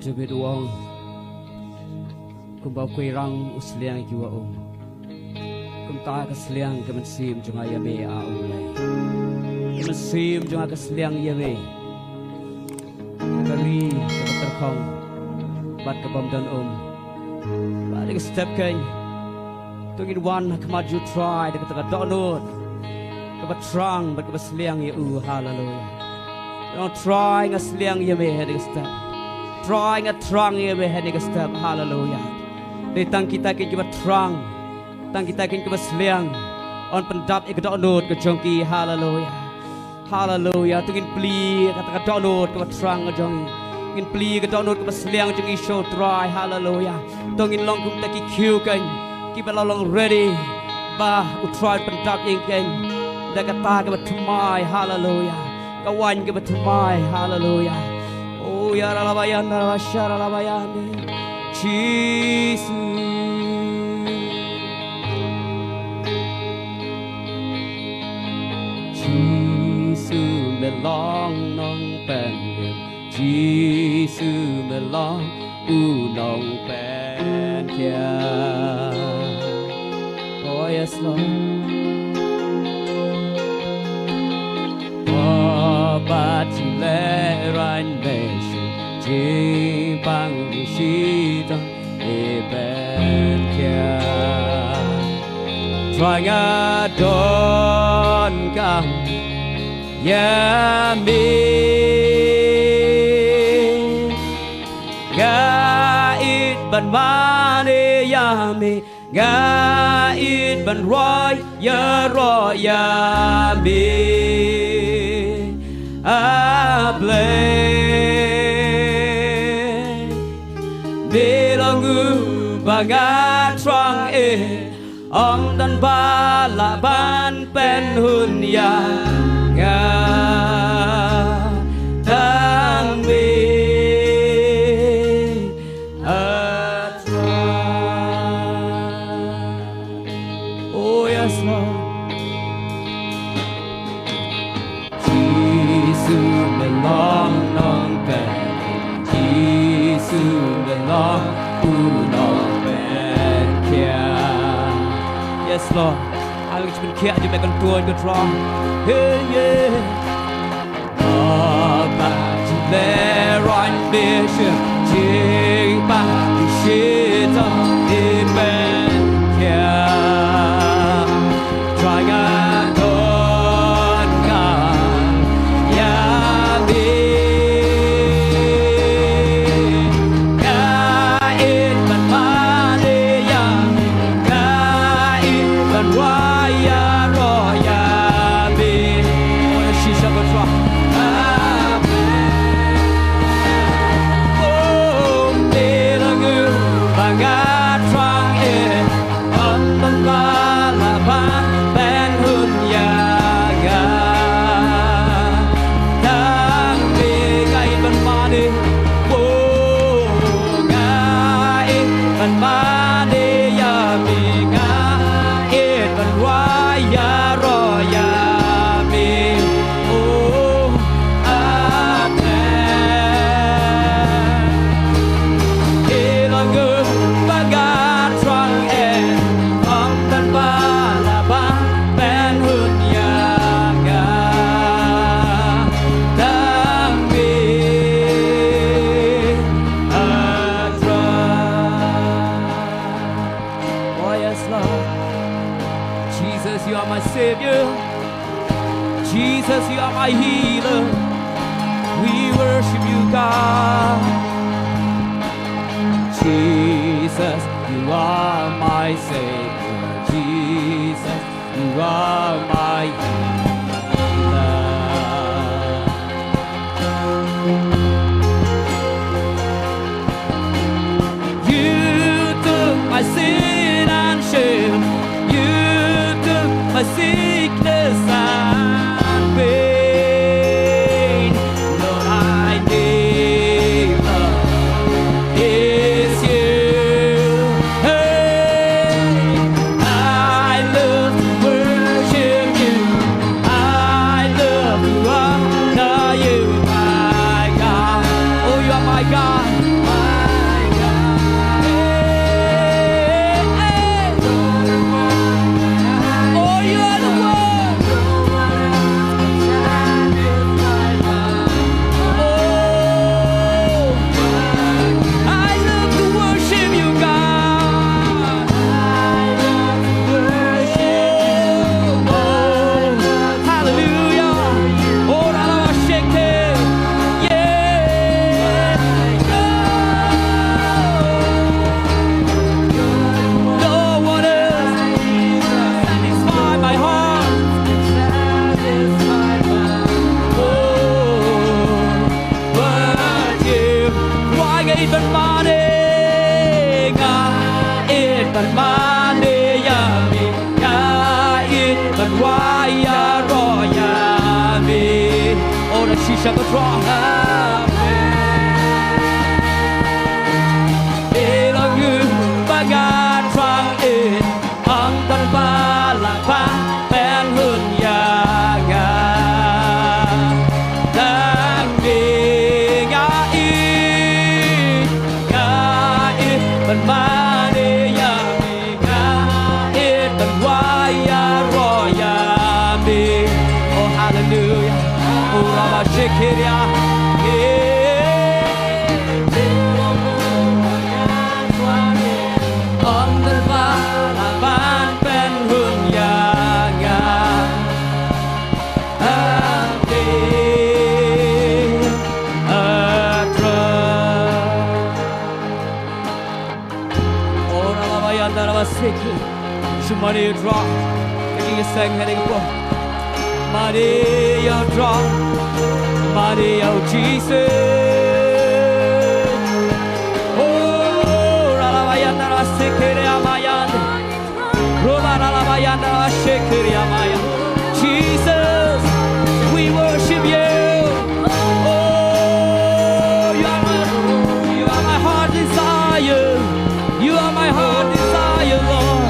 David wong kum bau kui rang usliang jua kum ta kesliang kemen sim junga yame a ulai kemen sim junga kesliang yame kari keterkong bat kebom dan balik step kain tungin wan kemaju try dekat dekat donut kebat terang bat kebat seliang ya hallelujah don't try ngasliang yame dekat step try ngatrang ya behani step hallelujah di tang kita kin kebat terang tang kita kin kebat seliang on pendap ik donut ke jongki hallelujah hallelujah tungin pli kata donut kebat terang ke jongki ngin pli ke donut kebat seliang jongki show try hallelujah tungin long kum taki kiu kan kibat long ready bah utrai pendap yang kan dak kata kebat tumai hallelujah kawan kebat tumai hallelujah oh ya rabayan rasyara rabayan Jesus Jesus melong nong pen Jesus melong nong pen kia oh yes Lord Baba chile ran chỉ bằng chỉ trong để bên kia try ngã đón cam ya mi ga ít ban mane ya mi ga ít ban roi ya mi a Baga trong ông dan ba la ban pen hun ya ga tang mi atra oh yes Lord Jesus belong non pen Jesus belong Yes Lord, I will just care to make a tour and go wrong. Hey yeah. Oh, but there on vision, take back the shit on even care. Try and go on, yeah me. Jesus, you are my healer. We worship you, God. Jesus, you are my Savior. Jesus, you are my healer. You took my sin and shame. You took my sickness and pain. Lord, I give up. It's you. Hey, I love to worship you. I love to honor you, my God. Oh, you are my God. bermane ngait bermane yami ngait berwaya royami ora shisha berwaya elagu bagan trang it ang tanpa pen hun yaga Shikeria, under balaban pen hunyaga, ati atra. Ora labayan darabasiki, shumari draw, taking a sang heading up. Maria draw. Maria, oh Jesus. Oh, Ralabayanda, Rasekere Amayan. Roba Ralabayanda, Rasekere Amayan. Jesus, we worship you. Oh, you are my heart desire. You are my heart desire, Lord.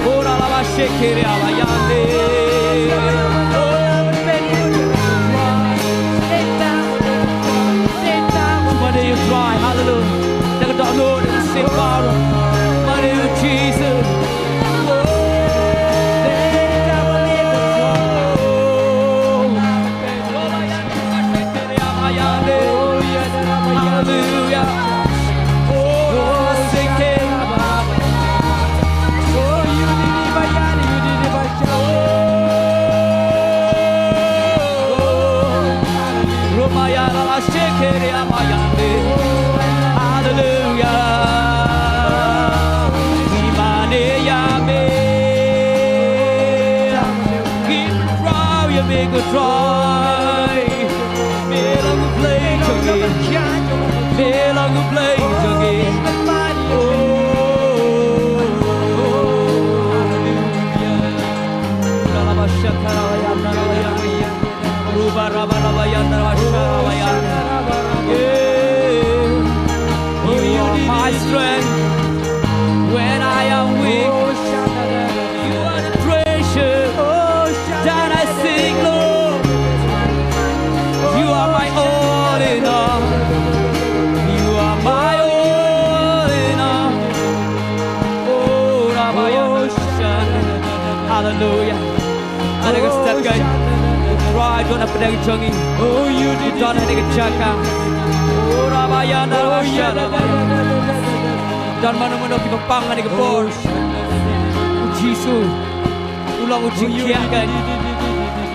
Oh, Ralabasekere Amayande. Hallelujah. Take a dog, Lord, and sing power. My name is Jesus. Hallelujah. Oh, sing King. Oh, you did it, Bayani, you did it, Bayani. Romayana, Shekere, Amayande. Hallelujah. Imane yame. Keep draw, you make a try. Feel like a blaze again. Feel like a blaze again. Oh, hallelujah. Ralabashakarabayanda, Ruba Rababayanda, Rasharabayanda. My strength when I am weak. You are the treasure that I sing, Lord. You are my all in all. You are my all in all. Oh, Rabayashan. Hallelujah. Ada ke step kan? Right, don't have to changi. Oh, you did don't have to chaka. Oh, Rabayana, Rabayana. Dan mana-mana kita pangan di kebor. Jisu, ulang uji kiakan.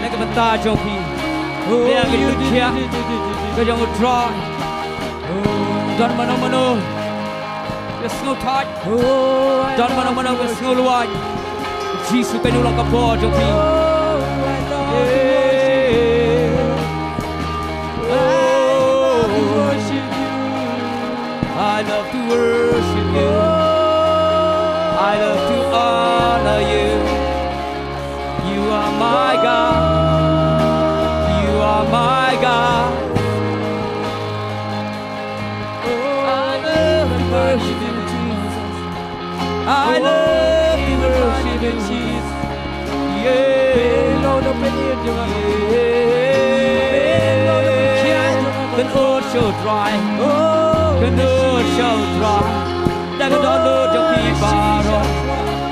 Nak bentar joki. Dia gitu kiak. Kau jangan try. Dan mana-mana. Kita snow tight. Dan mana-mana kita snow luar. Jisu kan ulang kebor joki. I love to worship you. I love to honor you. You are my God. You are my God. I love to worship you, Jesus. I love to worship you, Jesus. Yeah. Can all show dry. Can all show dry. That can all your people.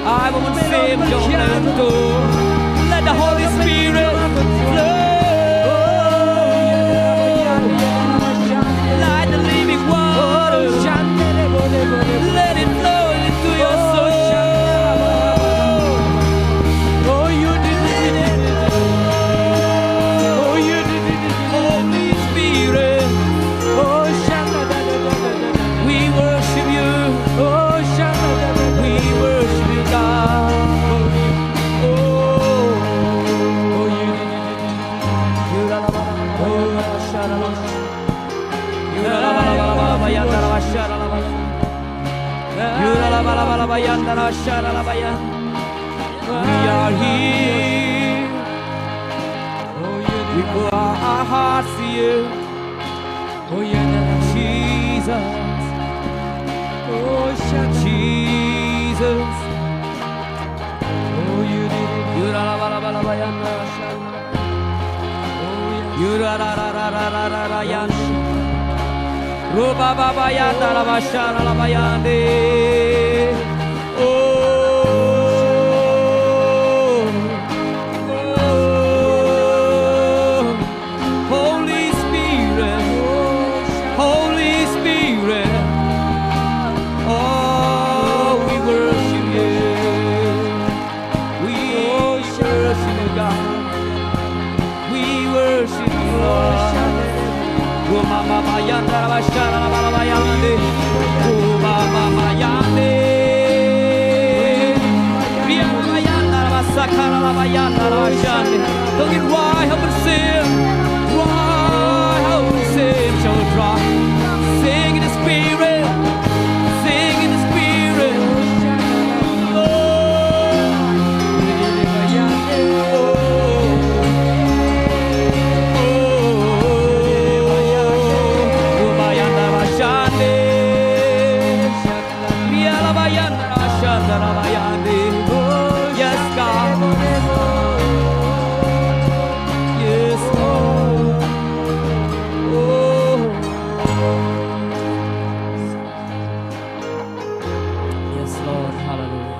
I will save your land. Let the Holy Spirit flow. Like the living water. Let it flow into your soul. We are here. We pour our hearts to you. Jesus. Jesus. Ruba baba yanda la bashara la bayande. Holy Spirit, Holy Spirit. Oh, we worship you. We worship you, God. We worship you, Lord. Mama yanda la shara la baba yande. Mama yande. Ria mama yanda la sakara la bayanda la shande. Don't get why help us sing. Why help us sing? Shall we try? Sing in the spirit. Sing in the spirit. Yes, God. Yes, Lord. Oh. Yes, Lord. Hallelujah.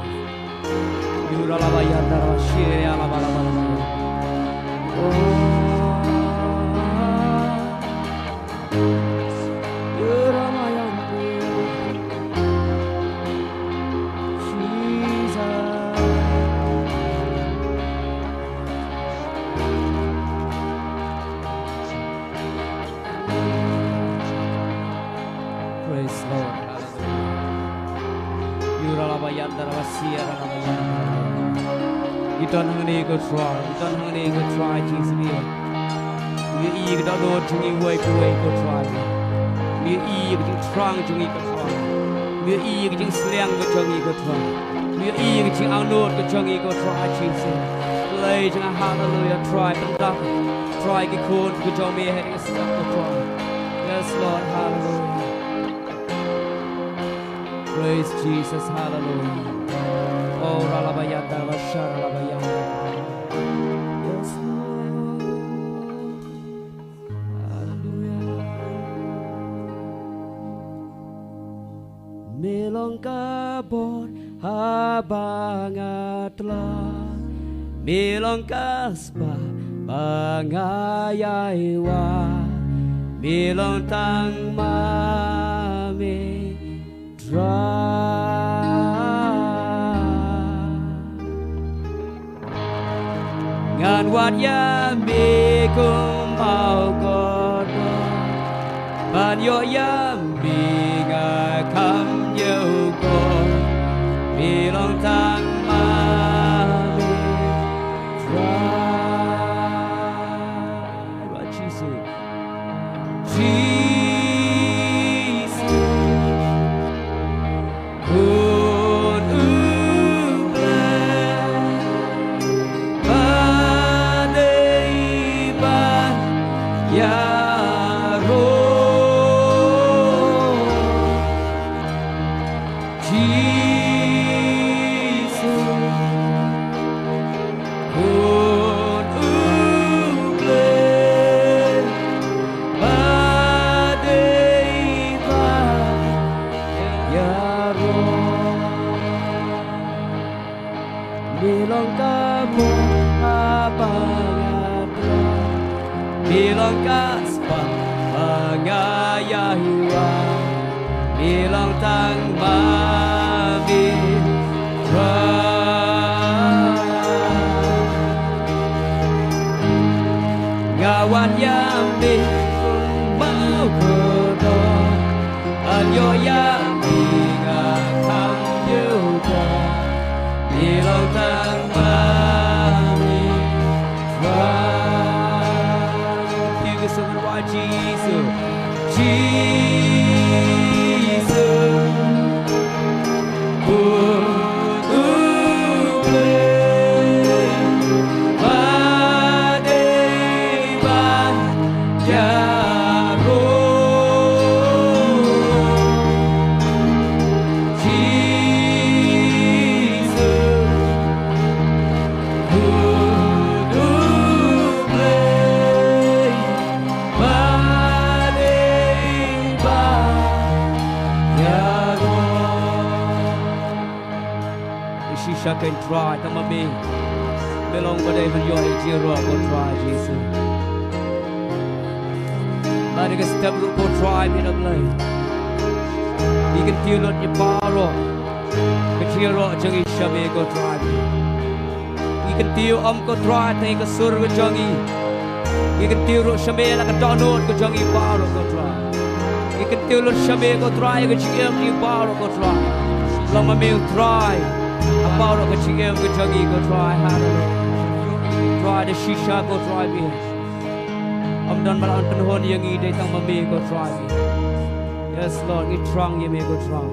Praise Lord. You don't have any good try. You don't have any good try, Jesus. You eat the Lord to me way to way good try. You eat the strong to me good try. You eat the slang to me good try. You eat the outdoor to me good try, Jesus. Lay in a hallelujah try and duck. Try the cold to show me heading a step to try. Yes, Lord, hallelujah. Praise Jesus, hallelujah. Oh, Ralabayanda, Bashar, Ralabayanda. Yes, Lord. Hallelujah. Melongkabot habangatlah. Melongkasba bangayaiwa. Melontang mame. Ngan wat ya mi kum mau godo ban yo ya mi nga kam yo go mi long tang ma mi try what Jesus bilang kaspa mengayahiwa bilang tang mami ngawan yambi mau kodo anyo yambi ngakam yuda bilang tang mami Jesus, Jesus, shisha can try tamami belong pada even yo jiro go try Jesus mari ke step go try in a life you can feel it your power ke jiro jangi shabe go try you can feel go try take a sur go jangi you can feel ro shabe la ka download go jangi power go try you can feel ro shabe go try go jangi power go try long ma me try power go jangi go try hallelujah try the shisha go try me I'm done malan penhon yang i dai tang ma me go try me yes Lord it trong ye me go try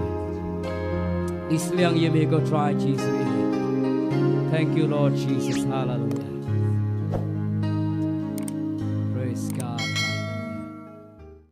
isliang ye me go try Jesus thank you Lord Jesus hallelujah